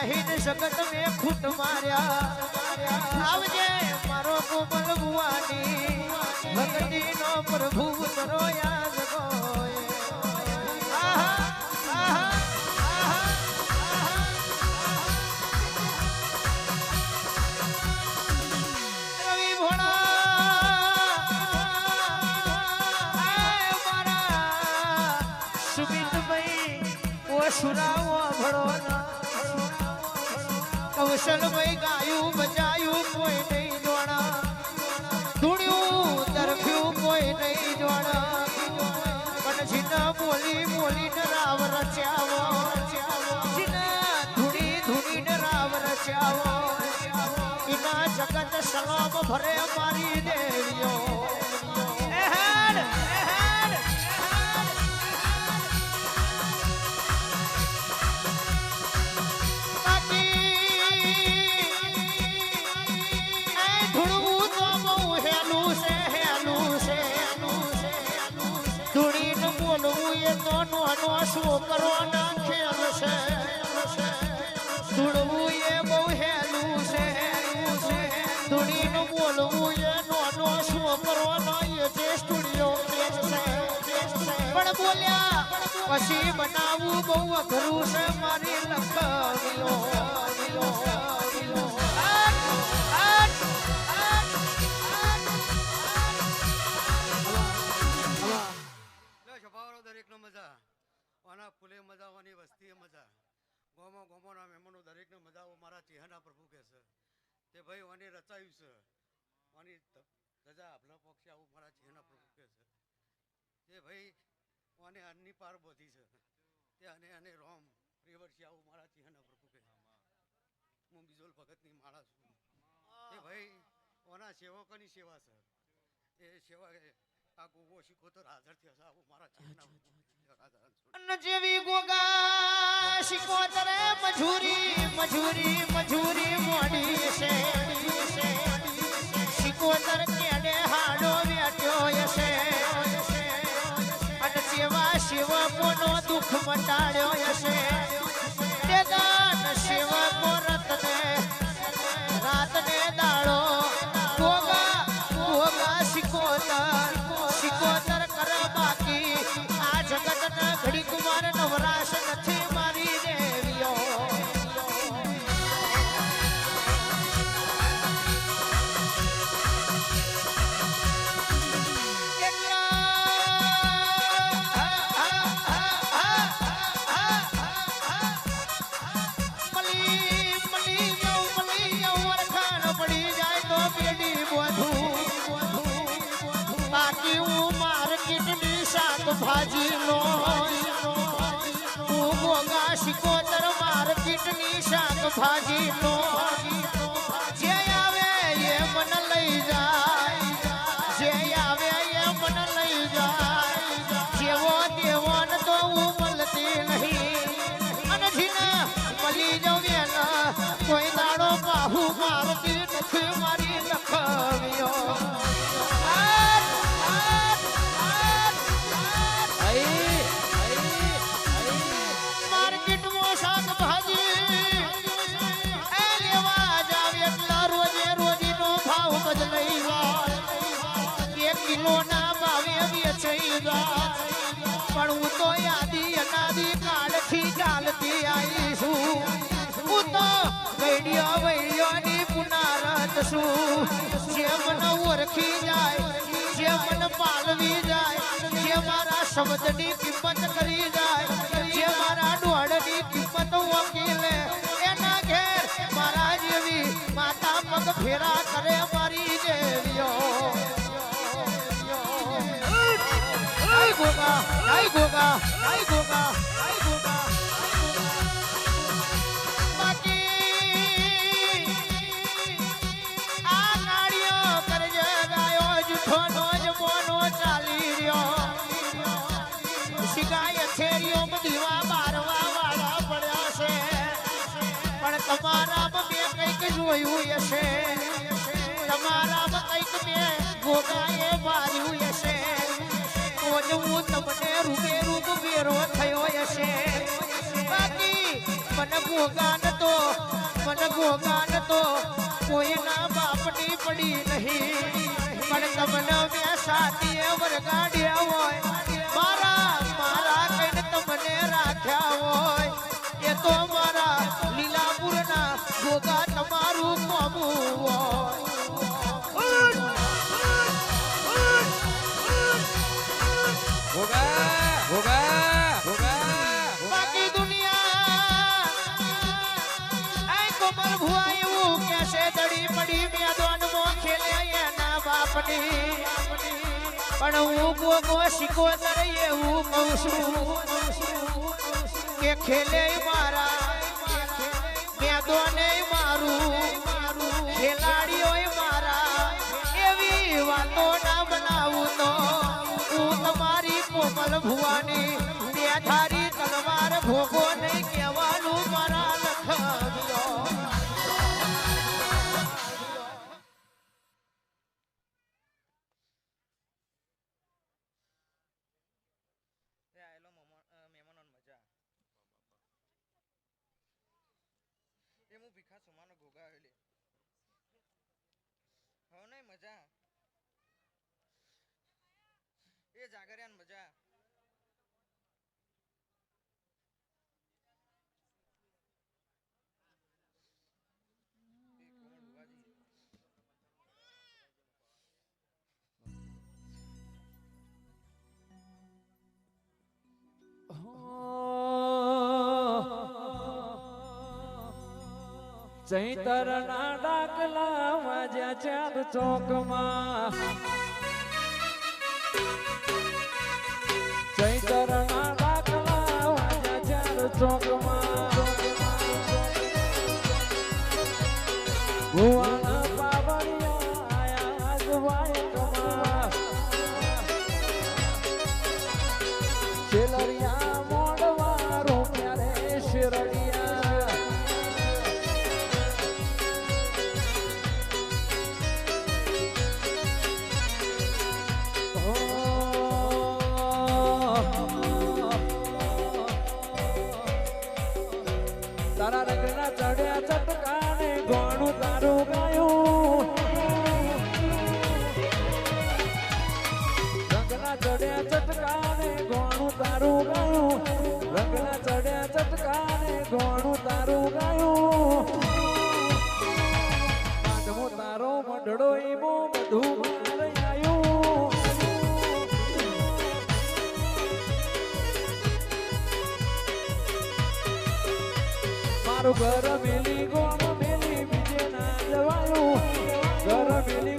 નાહીને જગત મેં ખૂટ માર્યા આવજે મારો કોમલ ભુવાની ભક્તિ નો પ્રભુ તરો યાદ ગોય આહા આહા રવિ ભોળા મારા સુમિતભાઈ ઓ સુરાવો ભળો કૌશલભાઈ ગાયું બજાયું કોઈ નહીં જોણા ધૂણ્યું તરફ્યું કોઈ નહીં જોણા પણ જીના બોલી બોલીને રાવ રચ્યાવો જીના ધૂણી ધૂણીને રાવ રચ્યાવો એના જગત સલામ ભરે મારી દેવીઓ છોકરો ના ખેલ છે ધૂળવું એ બહુ હેલું છે ધૂળીનું બોલવું એ નાનો છોકરો ના એ જે સ્ટુડિયો પણ બોલ્યા પછી બનાવવું બહુ અઘરું છે મારી લખવીઓ દરેકનો મજા ઓના ફૂલે મજા ઓની વસ્તીએ મજા ગોમોના મહેમાનો દરેકને મજા આવો મારા ચેહના પ્રભુ કહે છે તે ભાઈ ઓને રચાયું છે ઓની ધજા આપલા પક્ષે આવું મારા ચેહના પ્રભુ કહે છે તે ભાઈ ઓને અન્ની પાર બોધી છે તે અને રોમ પ્રિયવર્ષી આવું મારા ચેહના પ્રભુ કહે હું બીજોલ ભગતની માળા છું તે ભાઈ ઓના સેવકોની સેવા છે એ સેવા આ ગોગો શીખોતર હાજર થયો છે આવું મારા ચેહના જેવી ગોગા શિકોતરે મજૂરી મોડી છે શિકોતર કેડે હાડો વેટ્યો હશે અને સેવા સેવકોનો દુઃખ મટાડ્યો હશે સેવકો રાતને દાડો ગોગા શિકોતર કર બાકી આ જગતના ઘડી કુમાર નવરાશ નથી મારી દેવીઓ પડી જાય તો પેડી બધું બાકી હું માર્કેટની શાકભાજી નો હું ગોગા શિકોતર માર્કેટની શાકભાજી નો જે આવે એ મન લઈ જાય જે આવે એ મન લઈ જાય જેવો દેવો ને તો હું મળતી નહીં અને જીને મળી જવેલા કોઈ દાડો બાહુ મારતી નથી મારી લખવીઓ પણ હું તો યાદી અનાદી કાળથી ચાલતી આવીશું હું તો ગઈડિયો વૈડિયોની પુનારત છું જે મને ઓળખી જાય જે મને પાલવી જાય જે મારા શબ્દની કિંમત કરી જાય જે મારા દોડની કિંમત વકીલે એના ઘેર મારા જેવી માતા પગ ફેરા કરે મારી દેવીઓ ગોગા બાકી આ નાળીઓ કરજે ગાયો જૂઠો નો જ મોનો ચાલી રહ્યો શિકાય થેરીઓ દીવા બારવા વાળા પડ્યા છે પણ તમારામાં મેં કંઈક જોયું હશે તમારામાં કંઈક મેં ગોગાએ માર્યું હશે હું તમને રૂબેરૂ બેરો થયો હશે બાકી મને ભોગાન તો કોઈના બાપની પડી નહીં પણ તમને મેં સાથીએ વરગાડ્યા હોય મારા કઈને તમને રાખ્યા હોય એ તો મારા લીલાપુરના ભોગા તમારું કોમું હોય બાકી દુનિયા આય કોમલ ભુવા એવું કેસે દડી પડી મેદાનમાં ખેલે એના બાપની પણ હું ગોગો શિકોતર એવું કહું છું કે ખેલે મારા મેદાને મારું ખેલાડીઓ મારા એવી વાતો ના બનાવું તો હું તમારી કોમલ ભુવાની બે ધારી તલવાર ભોગો નહીં કહેવાનું મારા લખવ્યો ભીખા સુમાનો ઘોગા આવેલી હવે નહીં મજા એ જાગરિયાન મજા ચૈતર ના ડાકલા વાજ્યા ચાંદ ચોકમાં ચૈતર ના ડાકલા વાજ્યા ચાંદ ચોકમાં ભુવાના પાવડિયા આયા આજવાયકમાં શેલરિયા મોડવા રોપ્યા રે શેરડિયા તારા રંગના ચડ્યા ચટકાને ગોણું તારું ગાયું રંગના ચડ્યા ચટકાને ગોણું તારું ગાયું રંગના ચડ્યા ચટકાને ગોણું તારું ગાયું કાઢમો તારો મંડળો એમો બધું મારે આવ્યું મારું ઘર મેલી ગોમ મેલી બીજે ના જવાયું ઘર મેલી